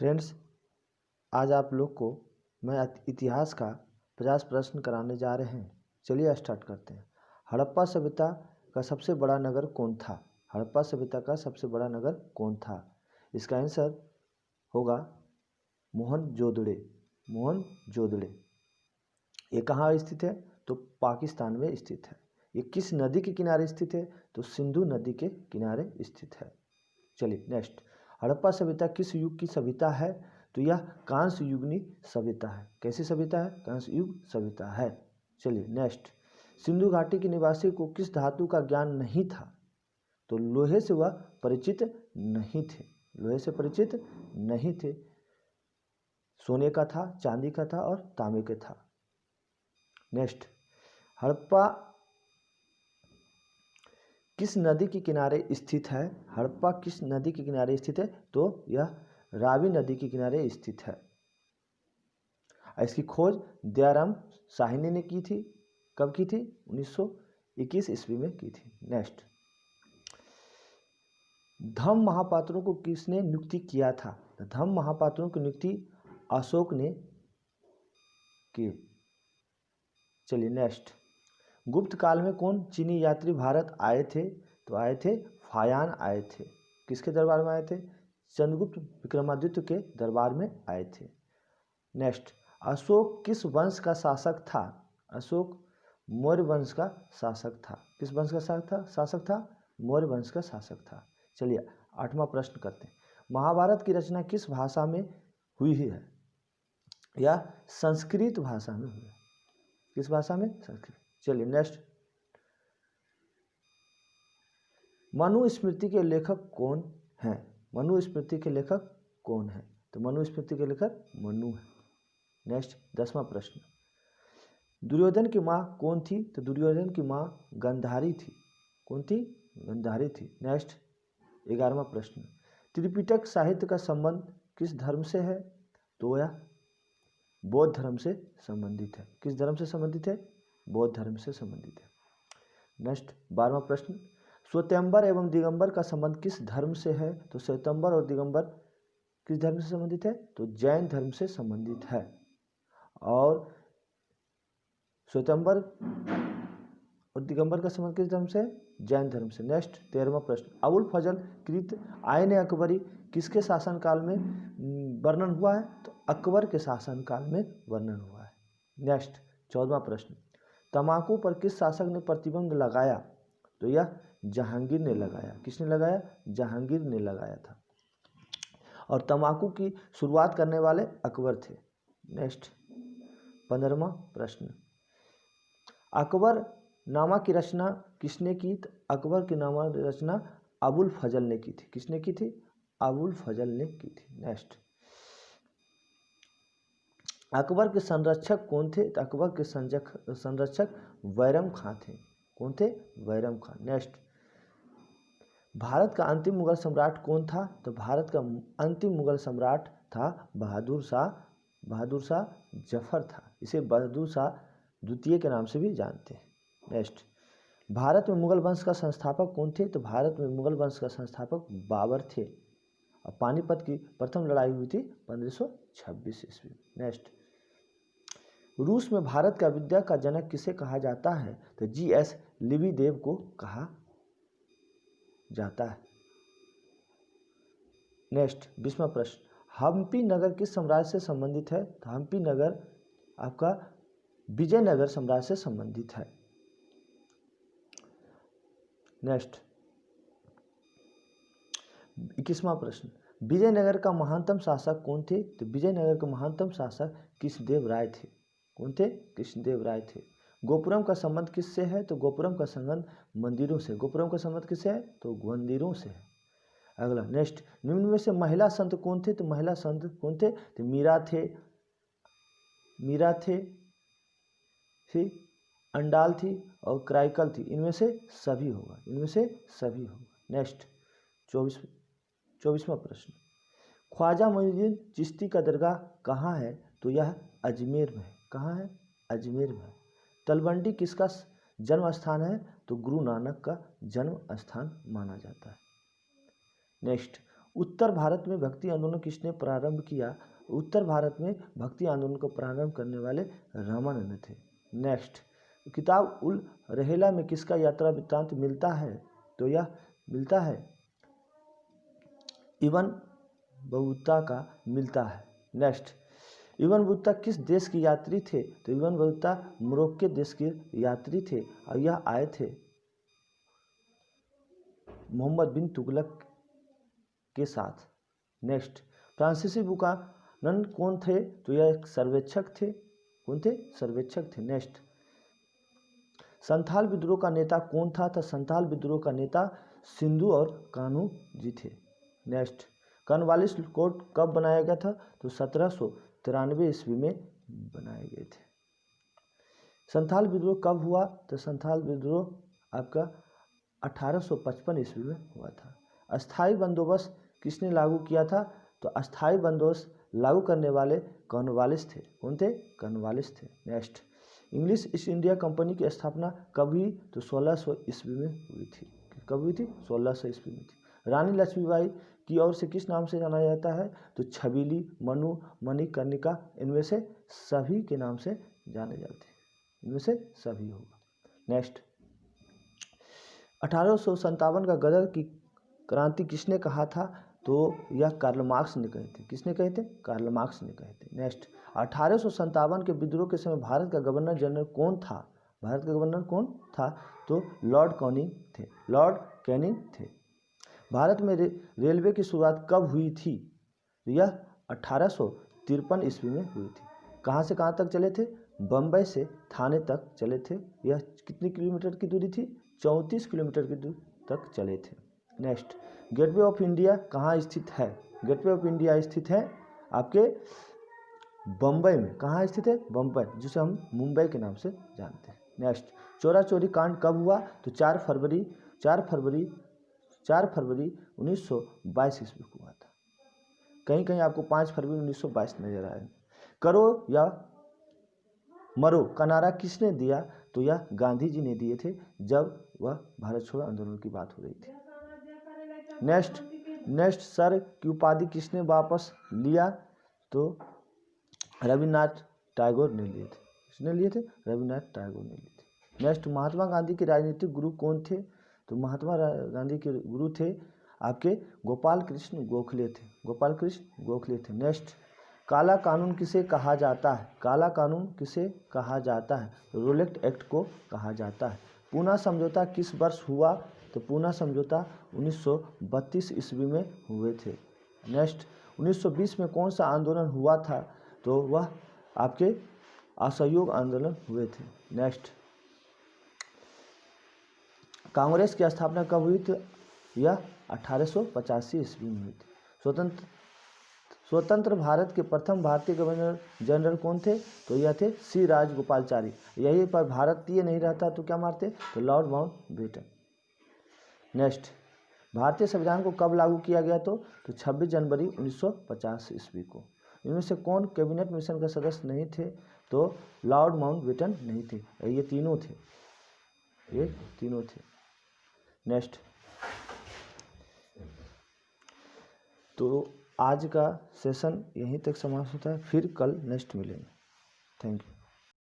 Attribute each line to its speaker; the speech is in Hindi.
Speaker 1: फ्रेंड्स, आज आप लोग को मैं इतिहास का 50 प्रश्न कराने जा रहे हैं। चलिए स्टार्ट करते हैं। हड़प्पा सभ्यता का सबसे बड़ा नगर कौन था? हड़प्पा सभ्यता का सबसे बड़ा नगर कौन था? इसका आंसर होगा मोहनजोदड़ो। मोहनजोदड़ो। ये कहाँ स्थित है? तो पाकिस्तान में स्थित है। ये किस नदी के किनारे स्थित है? तो सिंधु नदी के किनारे स्थित है। चलिए नेक्स्ट, हड़प्पा सभ्यता किस युग की सभ्यता है? तो यह कांस्य युगनी सभ्यता है। कैसी सभ्यता है? कांस्य युग सभ्यता है। चलिए नेक्स्ट, सिंधु घाटी के निवासी को किस धातु का ज्ञान नहीं था? तो लोहे से वह परिचित नहीं थे। लोहे से परिचित नहीं थे। सोने का था, चांदी का था और तांबे का था। नेक्स्ट, हड़प्पा किस नदी के किनारे स्थित है? हड़प्पा किस नदी के किनारे स्थित है? तो यह रावी नदी के किनारे स्थित है। इसकी खोज दयाराम साहनी ने की थी। कब की थी? 1921 ईस्वी में की थी। नेक्स्ट, धम्म महापात्रों को किसने नियुक्ति किया था? धम्म महापात्रों की नियुक्ति अशोक ने की। चलिए नेक्स्ट, गुप्त काल में कौन चीनी यात्री भारत आए थे? तो आए थे फायान आए थे। किसके दरबार में आए थे? चंद्रगुप्त विक्रमादित्य के दरबार में आए थे। नेक्स्ट, अशोक किस वंश का शासक था? अशोक मौर्य वंश का शासक था। किस वंश का शासक था? मौर्य वंश का शासक था। चलिए 8वां प्रश्न करते हैं। महाभारत की रचना किस भाषा में हुई है? या संस्कृत भाषा में हुई है। किस भाषा में? संस्कृत। चलिए नेक्स्ट, मनुस्मृति के लेखक कौन हैं? मनुस्मृति के लेखक कौन है? तो मनुस्मृति के लेखक मनु है। नेक्स्ट 10वां प्रश्न, दुर्योधन की माँ कौन थी? तो दुर्योधन की माँ गांधारी थी। कौन थी? गांधारी थी। नेक्स्ट 11वां प्रश्न, त्रिपिटक साहित्य का संबंध किस धर्म से है? तो यह बौद्ध धर्म से संबंधित है। किस धर्म से संबंधित है? बौद्ध धर्म से संबंधित है। नेक्स्ट 12वां प्रश्न, श्वेतांबर एवं दिगंबर का संबंध किस धर्म से है? तो श्वेतांबर और दिगंबर किस धर्म से संबंधित है? तो जैन धर्म से संबंधित है। और श्वेतांबर और दिगंबर का संबंध किस धर्म से? जैन धर्म से। नेक्स्ट 13वां प्रश्न, अबुल फजल कृत आयन अकबरी किसके शासनकाल में वर्णन हुआ है? तो अकबर के शासनकाल में वर्णन हुआ है। नेक्स्ट 14वां प्रश्न, तंबाकू पर किस शासक ने प्रतिबंध लगाया? तो यह जहांगीर ने लगाया। किसने लगाया? जहांगीर ने लगाया था। और तंबाकू की शुरुआत करने वाले अकबर थे। नेक्स्ट 15वां प्रश्न, अकबर नामा की रचना किसने की? तो अकबर की नामा रचना अबुल फजल ने की थी। किसने की थी? अबुल फजल ने की थी। नेक्स्ट, अकबर के संरक्षक कौन थे? तो अकबर के संरक्षक बैरम खां थे। कौन थे? बैरम खां। नेक्स्ट, भारत का अंतिम मुगल सम्राट कौन था? तो भारत का अंतिम मुगल सम्राट था बहादुर शाह जफर था। इसे बहादुर शाह द्वितीय के नाम से भी जानते हैं। नेक्स्ट, भारत में मुगल वंश का संस्थापक कौन थे? तो भारत में मुगल वंश का संस्थापक बाबर थे। और पानीपत की प्रथम लड़ाई हुई थी 1526 ईस्वी। नेक्स्ट, रूस में भारत का विद्या का जनक किसे कहा जाता है? तो G.S. लिबिदेव को कहा जाता है। नेक्स्ट 20वां प्रश्न, हम्पी नगर किस साम्राज्य से संबंधित है? तो हम्पी नगर आपका विजयनगर साम्राज्य से संबंधित है। नेक्स्ट 21वां प्रश्न, विजयनगर का महानतम शासक कौन थे? तो विजयनगर के महानतम शासक कृष्णदेव राय थे। कौन थे? कृष्णदेव राय थे। गोपुरम का संबंध किससे है? तो गोपुरम का संबंध मंदिरों से। गोपुरम का संबंध किससे है? तो मंदिरों से है। अगला नेक्स्ट, निम्न में से महिला संत कौन थे? तो महिला संत कौन थे? तो मीरा थे, अंडाल थी और क्राइकल थी। इनमें से सभी होगा। नेक्स्ट 24वां प्रश्न, ख्वाजा मोइनुद्दीन चिश्ती का दरगाह कहाँ है? तो यह अजमेर में है। कहाँ है? अजमेर में। तलवंडी किसका जन्म स्थान है? तो गुरु नानक का जन्म स्थान माना जाता है। नेक्स्ट, उत्तर भारत में भक्ति आंदोलन किसने प्रारंभ किया? उत्तर भारत में भक्ति आंदोलन को प्रारंभ करने वाले रामानंद थे। नेक्स्ट, किताब उल रहेला में किसका यात्रा वृत्तांत मिलता है? तो यह मिलता है इब्न बतूता का मिलता है। नेक्स्ट, इब्न बतूता किस देश के यात्री थे? तो इब्न बतूता मोरक्को देश के यात्री थे और यह आए थे मोहम्मद बिन तुगलक के साथ। नेक्स्ट, फ्रांसीसी बुकानन कौन थे? तो यह एक सर्वेक्षक थे। कौन थे? सर्वेक्षक थे। नेक्स्ट, संथाल विद्रोह का नेता कौन था? तो संथाल विद्रोह का नेता सिंधु और कान्हू जी थे। नेक्स्ट, कॉर्नवालिस कोड कब बनाया गया था? तो 1793 ईस्वी में बनाए गए थे। संथाल विद्रोह कब हुआ? तो संथाल विद्रोह आपका 1855 ईस्वी में हुआ था। अस्थाई बंदोबस्त किसने लागू किया था? तो अस्थाई बंदोबस्त लागू करने वाले कॉर्नवालिस थे। कौन थे? कॉर्नवालिस थे। Next, English east India company की स्थापना कब हुई? तो 1600 ईस्वी में हुई थी। कब हुई थी? 1600 ईस्वी में थी। रानी लक्ष्मीबाई की ओर से किस नाम से जाना जाता है? तो छबीली, मनु, मणिकर्णिका, इनमें से सभी के नाम से जाने जाते हैं। इनमें से सभी होगा। नेक्स्ट, 1857 का गदर की क्रांति किसने कहा था? तो यह कार्ल मार्क्स ने कहे थे। किसने कहे थे? कार्ल मार्क्स ने कहे थे। नेक्स्ट, 1857 के विद्रोह के समय भारत का गवर्नर जनरल कौन था? भारत का गवर्नर कौन था? तो लॉर्ड कैनिंग थे। लॉर्ड कैनिंग थे। भारत में रेलवे की शुरुआत कब हुई थी? तो यह 1853 ईस्वी में हुई थी। कहाँ से कहाँ तक चले थे? बम्बई से थाने तक चले थे। यह कितनी किलोमीटर की दूरी थी? 34 किलोमीटर की दूरी तक चले थे। नेक्स्ट, गेटवे ऑफ इंडिया कहाँ स्थित है? गेटवे ऑफ इंडिया स्थित है आपके बम्बई में। कहाँ स्थित है? बम्बई, जिसे हम मुंबई के नाम से जानते हैं। नेक्स्ट, चोरा चोरी कांड कब हुआ? तो 4 फरवरी 1922 ईस्वी को हुआ था। कहीं कहीं आपको 5 फरवरी 1922 नजर आए। करो या मरो का नारा किसने दिया? तो यह गांधी जी ने दिए थे जब वह भारत छोड़ो आंदोलन की बात हो रही थी। नेक्स्ट, सर की उपाधि किसने वापस लिया? तो रविन्द्रनाथ टैगोर ने लिए थे। किसने लिए थे? रविन्द्रनाथ टैगोर ने लिए थे। नेक्स्ट, महात्मा गांधी के राजनीतिक गुरु कौन थे? तो महात्मा गांधी के गुरु थे आपके गोपाल कृष्ण गोखले थे। गोपाल कृष्ण गोखले थे। नेक्स्ट, काला कानून किसे कहा जाता है? काला कानून किसे कहा जाता है? रोलेट एक्ट को कहा जाता है। पूना समझौता किस वर्ष हुआ? तो पूना समझौता 1932 ईस्वी में हुए थे। नेक्स्ट, 1920 में कौन सा आंदोलन हुआ था? तो वह आपके असहयोग आंदोलन हुए थे। नेक्स्ट, कांग्रेस की स्थापना कब हुई थी? यह 1885 ईस्वी में हुई थी। स्वतंत्र भारत के प्रथम भारतीय गवर्नर जनरल कौन थे? तो यह थे सी राजगोपालाचारी। यही पर भारतीय नहीं रहता तो क्या मारते? तो लॉर्ड माउंटबेटन। नेक्स्ट, भारतीय संविधान को कब लागू किया गया? तो 26 जनवरी 1950 ईस्वी को। इनमें से कौन कैबिनेट मिशन का सदस्य नहीं थे? तो लॉर्ड माउंटबेटन नहीं थे। ये तीनों थे। नेक्स्ट, तो आज का सेशन यहीं तक समाप्त होता है। फिर कल नेक्स्ट मिलेंगे। Thank you.